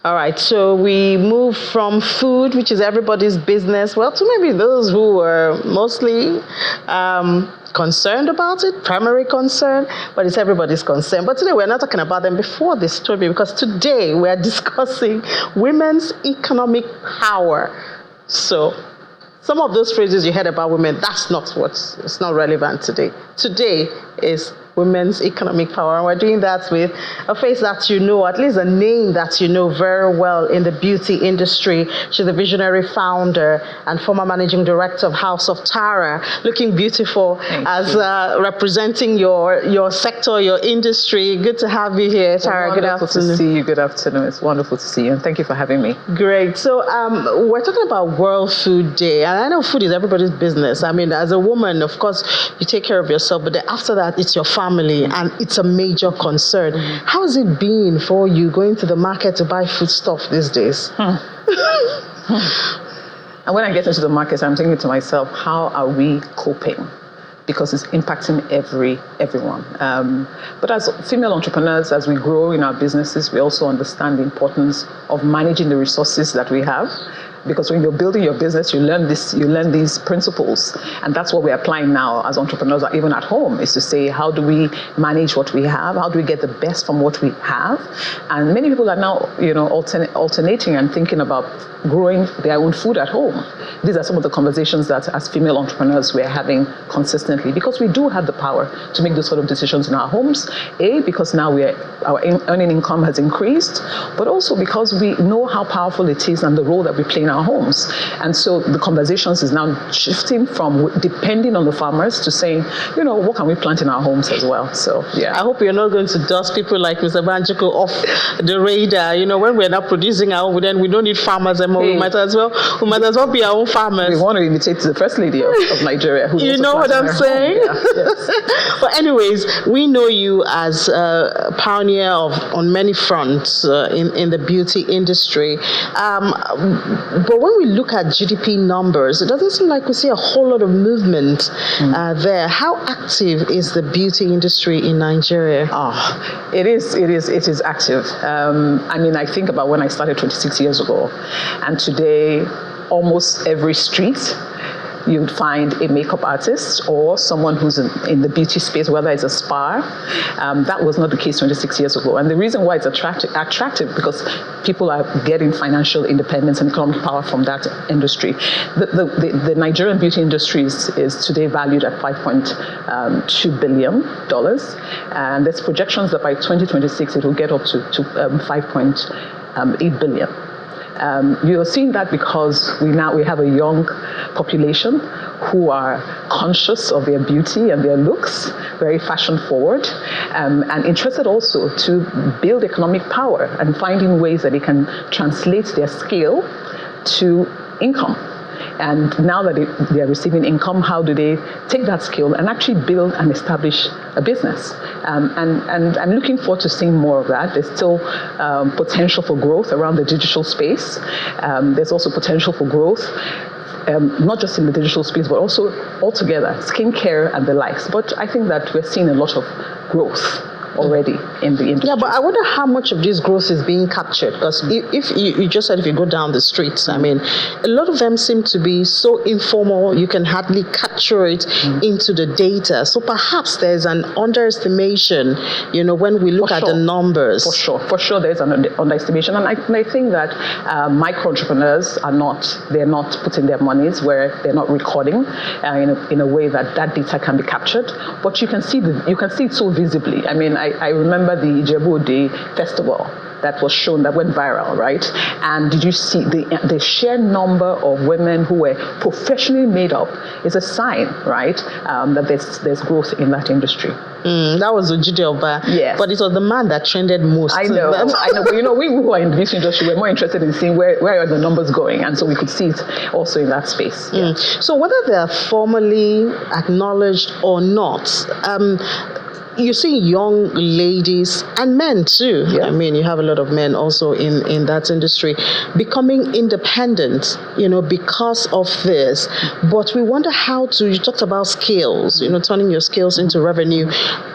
All right, so we move from food, which is everybody's business, well, to maybe those who are mostly concerned about it, primary concern, but it's everybody's concern. But today we're not talking about them before this story, because today we're discussing women's economic power. So some of those phrases you heard about women, it's not relevant today. Today is women's economic power. And we're doing that with a face that you know, at least a name that you know very well in the beauty industry. She's a visionary founder and former managing director of House of Tara, looking beautiful as representing your sector, your industry. Good to have you here, Tara. Good afternoon. Wonderful to see you. Good afternoon. It's wonderful to see you, and thank you for having me. Great. So we're talking about World Food Day, and I know food is everybody's business. I mean, as a woman, of course, you take care of yourself, but then after that, it's your family, and it's a major concern. How has it been for you going to the market to buy food stuff these days? And when I get into the market, I'm thinking to myself, how are we coping? Because it's impacting everyone. But as female entrepreneurs, as we grow in our businesses, we also understand the importance of managing the resources that we have. Because when you're building your business, you learn these principles. And that's what we're applying now as entrepreneurs, even at home, is to say, how do we manage what we have? How do we get the best from what we have? And many people are now, alternating and thinking about growing their own food at home. These are some of the conversations that as female entrepreneurs we're having consistently, because we do have the power to make those sort of decisions in our homes. Because now our earning income has increased, but also because we know how powerful it is and the role that we play in our homes. And so the conversations is now shifting from depending on the farmers to saying, what can we plant in our homes as well? So, yeah. I hope you're not going to dust people like Mr. Banjiko off the radar. When we're not producing our own, then we don't need farmers anymore. We might as well be our own farmers. We want to imitate the First Lady of Nigeria. You know what I'm saying? Yes. But anyways, we know you as a pioneer on many fronts in the beauty industry. But when we look at GDP numbers, it doesn't seem like we see a whole lot of movement there. How active is the beauty industry in Nigeria? It is active. I think about when I started 26 years ago, and today, almost every street, you'd find a makeup artist or someone who's in the beauty space, whether it's a spa. That was not the case 26 years ago. And the reason why it's attractive because people are getting financial independence and economic power from that industry. The Nigerian beauty industry is today valued at $5.2 billion. And there's projections that by 2026, it will get up to $5.8 billion. You're seeing that because we have a young population who are conscious of their beauty and their looks, very fashion forward, and interested also to build economic power and finding ways that they can translate their skill to income. And now that they are receiving income, how do they take that skill and actually build and establish a business? And I'm looking forward to seeing more of that. There's still potential for growth around the digital space. There's also potential for growth, not just in the digital space, but also altogether, skincare and the likes. But I think that we're seeing a lot of growth already in the industry. Yeah, but I wonder how much of this growth is being captured, because if you just said if you go down the streets, a lot of them seem to be so informal you can hardly capture it into the data. So perhaps there's an underestimation, when we look at the numbers. For sure there's an underestimation, and I think that micro entrepreneurs they're not putting their monies where they're not recording in a way that data can be captured. But you can see it so visibly. I remember the Ijebu-Ode festival that was shown, that went viral, right? And did you see the sheer number of women who were professionally made up is a sign, right, that there's growth in that industry. That was Ojide Oba. Yes. But it was the man that trended most. I know. But we who are in this industry, we're more interested in seeing where are the numbers going, and so we could see it also in that space. Yeah. So whether they're formally acknowledged or not, you see young ladies and men too. Yes. I mean, you have a lot of men also in that industry becoming independent, because of this. But we wonder how to, you talked about skills, turning your skills into revenue,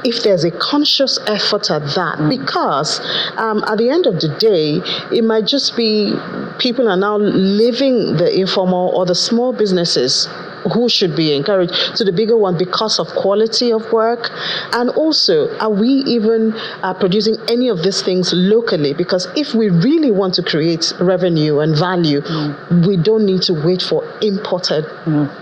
if there's a conscious effort at that. Because at the end of the day, it might just be people are now leaving the informal or the small businesses who should be encouraged to the bigger one because of quality of work. And also, are we even producing any of these things locally? Because if we really want to create revenue and value, we don't need to wait for imported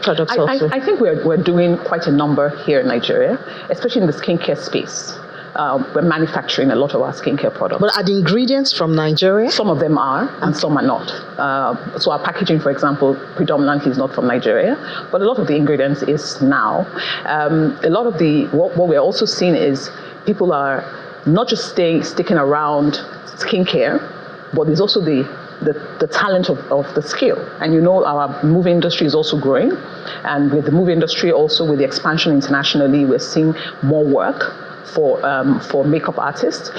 products. I think we're doing quite a number here in Nigeria, especially in the skincare space. We're manufacturing a lot of our skincare products. But are the ingredients from Nigeria? Some of them are, and some are not. So our packaging, for example, predominantly is not from Nigeria, but a lot of the ingredients is now. A lot of what we're also seeing is people are not just sticking around skincare, but there's also the talent of the skill. And our movie industry is also growing. And with the movie industry also, with the expansion internationally, we're seeing more work for makeup artists.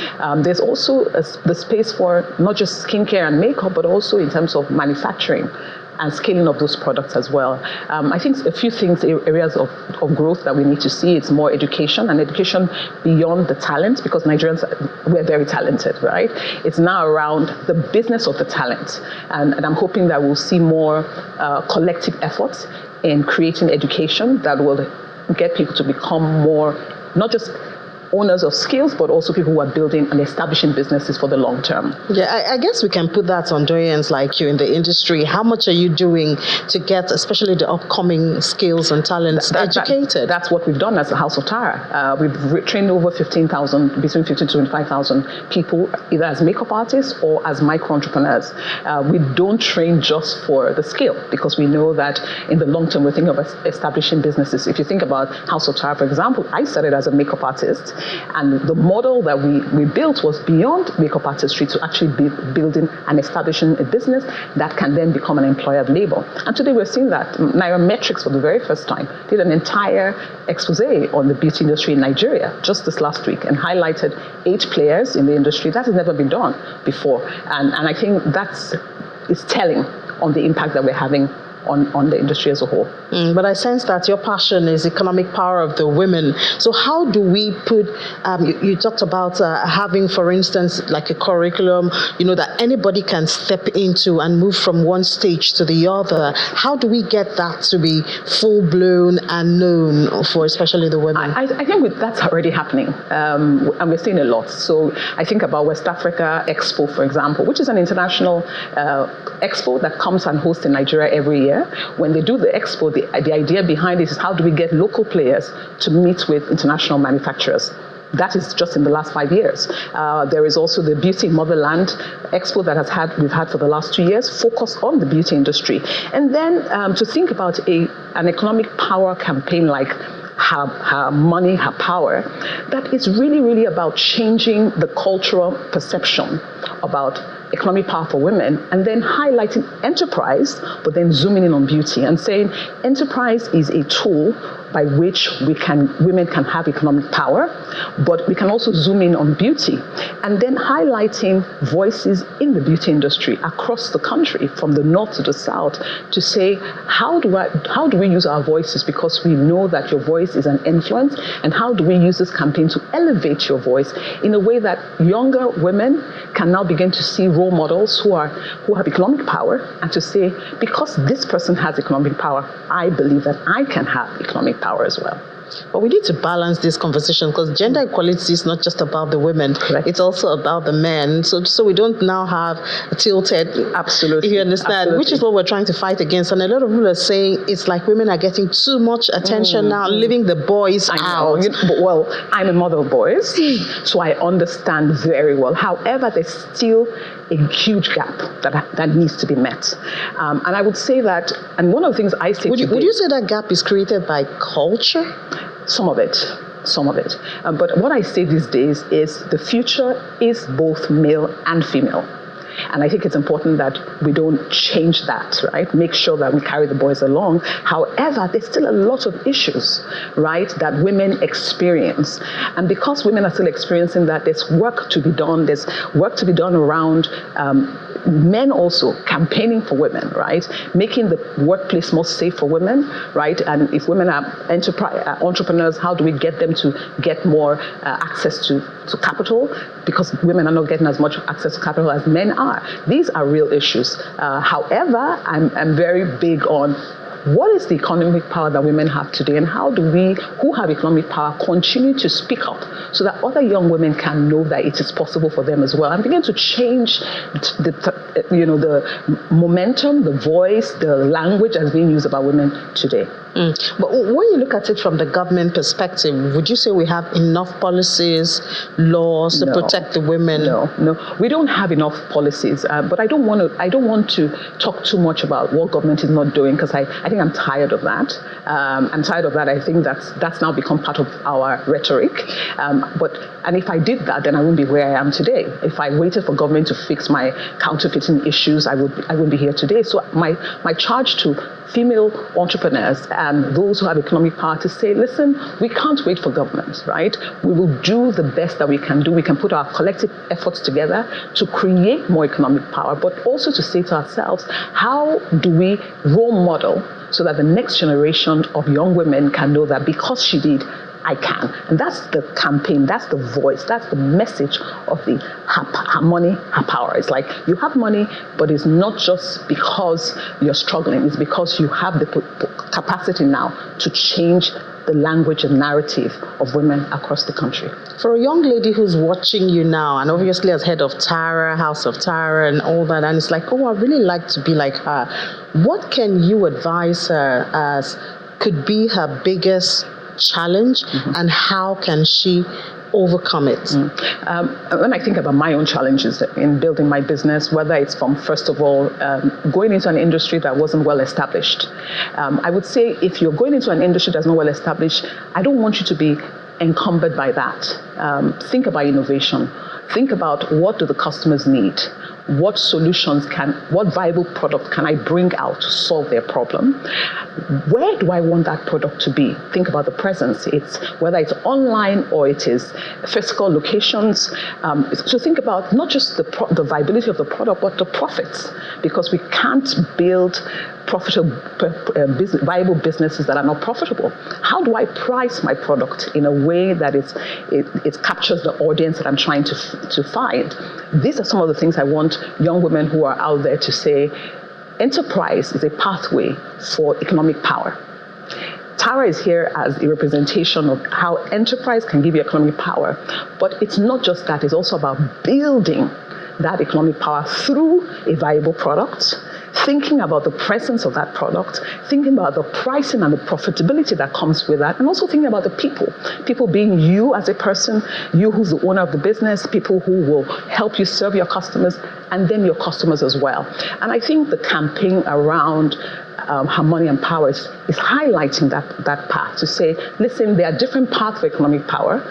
There's also the space for not just skincare and makeup, but also in terms of manufacturing and scaling of those products as well. I think a few areas of growth that we need to see. It's more education, and education beyond the talent, because Nigerians, we're very talented, right? It's now around the business of the talent. And I'm hoping that we'll see more collective efforts in creating education that will get people to become more, not just owners of skills, but also people who are building and establishing businesses for the long term. Yeah, I guess we can put that on doyens like you in the industry. How much are you doing to get, especially the upcoming skills and talents, educated? That's what we've done as a House of Tara. We've trained over 15,000, between 15 to 25,000 people, either as makeup artists or as micro-entrepreneurs. We don't train just for the skill, because we know that in the long term, we're thinking of establishing businesses. If you think about House of Tara, for example, I started as a makeup artist, and the model that we built was beyond makeup artistry to actually be building and establishing a business that can then become an employer of labor. And today we're seeing that. Nairametrics, for the very first time, did an entire expose on the beauty industry in Nigeria just this last week and highlighted 8 players in the industry. That has never been done before. And I think it's telling on the impact that we're having on the industry as a whole. But I sense that your passion is economic power of the women. So how do we put, you talked about having, for instance, like a curriculum, that anybody can step into and move from one stage to the other. How do we get that to be full-blown and known for especially the women? I think that's already happening, and we're seeing a lot. So I think about West Africa Expo, for example, which is an international expo that comes and hosts in Nigeria every year. When they do the expo, the idea behind it is how do we get local players to meet with international manufacturers. That is just in the last 5 years. There is also the Beauty Motherland Expo that we've had for the last 2 years, focused on the beauty industry. And then to think about an economic power campaign like her money, her power, that is really, really about changing the cultural perception about economic power for women, and then highlighting enterprise, but then zooming in on beauty and saying enterprise is a tool by which women can have economic power, but we can also zoom in on beauty, and then highlighting voices in the beauty industry across the country, from the north to the south, to say how do we use our voices, because we know that your voice is an influence, and how do we use this campaign to elevate your voice in a way that younger women can now begin to see role models who have economic power, and to say, because this person has economic power, I believe that I can have economic power as well. But we need to balance this conversation, because gender equality is not just about the women. Correct. It's also about the men. So we don't now have tilted. Absolutely. If you understand, absolutely. Which is what we're trying to fight against. And a lot of people are saying it's like women are getting too much attention now, leaving the boys out. Well, I'm a mother of boys, so I understand very well. However, there's still a huge gap that needs to be met. And I would say that, and one of the things I say would you say that gap is created by culture? Some of it. But what I say these days is the future is both male and female. And I think it's important that we don't change that, right? Make sure that we carry the boys along. However, there's still a lot of issues, right, that women experience. And because women are still experiencing that, there's work to be done. There's work to be done around men also campaigning for women, right? Making the workplace more safe for women, right? And if women are entrepreneurs, how do we get them to get more access to capital? Because women are not getting as much access to capital as men are. These are real issues. However, I'm very big on what is the economic power that women have today, and how do we, who have economic power, continue to speak up so that other young women can know that it is possible for them as well, and begin to change the momentum, the voice, the language that's being used about women today. But when you look at it from the government perspective, would you say we have enough policies, laws to protect the women? No, we don't have enough policies. But I don't want to talk too much about what government is not doing, because I think I'm tired of that. I'm tired of that. I think that's now become part of our rhetoric. And if I did that, then I wouldn't be where I am today. If I waited for government to fix my counterfeiting issues, I wouldn't be here today. So my charge to female entrepreneurs and those who have economic power to say, listen, we can't wait for government, right? We will do the best that we can do. We can put our collective efforts together to create more economic power, but also to say to ourselves, how do we role model so that the next generation of young women can know that because she did, I can. And that's the campaign, that's the voice, that's the message of the her money, her power. It's like you have money, but it's not just because you're struggling, it's because you have the capacity now to change the language and narrative of women across the country. For a young lady who's watching you now, and obviously as head of Tara, House of Tara and all that, and it's like, oh, I'd really like to be like her. What can you advise her as could be her biggest challenge, and how can she overcome it? When I think about my own challenges in building my business, whether it's from, first of all, going into an industry that wasn't well established. I would say if you're going into an industry that's not well established, I don't want you to be encumbered by that. Think about innovation. Think about what do the customers need? What viable product can I bring out to solve their problem? Where do I want that product to be? Think about the presence. Whether it's online or it is physical locations. So think about not just the viability of the product, but the profits, because we can't build viable businesses that are not profitable. How do I price my product in a way that it captures the audience that I'm trying to find? These are some of the things I want young women who are out there to say. Enterprise is a pathway for economic power. Tara is here as a representation of how enterprise can give you economic power, but it's not just that, it's also about building that economic power through a viable product, thinking about the presence of that product, thinking about the pricing and the profitability that comes with that, and also thinking about the people being you as a person, you who's the owner of the business, people who will help you serve your customers, and then your customers as well. And I think the campaign around her money and power is highlighting that path to say, listen, there are different paths for economic power.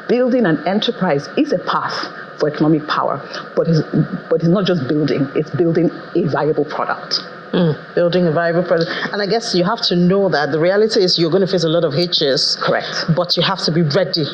Building an enterprise is a path for economic power, but it's not just building, it's building a viable product. Building a viable product. And I guess you have to know that the reality is you're going to face a lot of hitches. Correct. But you have to be ready.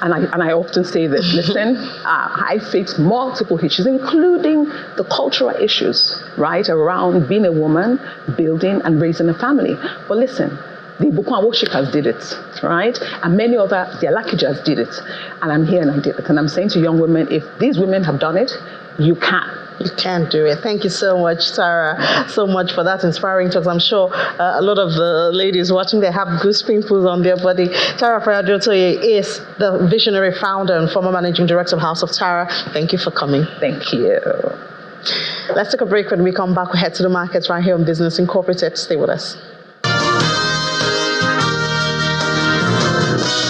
And I often say that, listen, I face multiple hitches, including the cultural issues, right, around being a woman, building and raising a family. But listen, the Bukwan worshippers did it, right? And many other, the Alakijas did it. And I'm here and I did it. And I'm saying to young women, if these women have done it, you can. You can do it. Thank you so much, Tara, so much for that inspiring talk. I'm sure a lot of the ladies watching, they have goose pimples on their body. Tara Durotoye is the visionary founder and former managing director of House of Tara. Thank you for coming. Thank you. Let's take a break. When we come back, we'll head to the markets right here on Business Incorporated. Stay with us.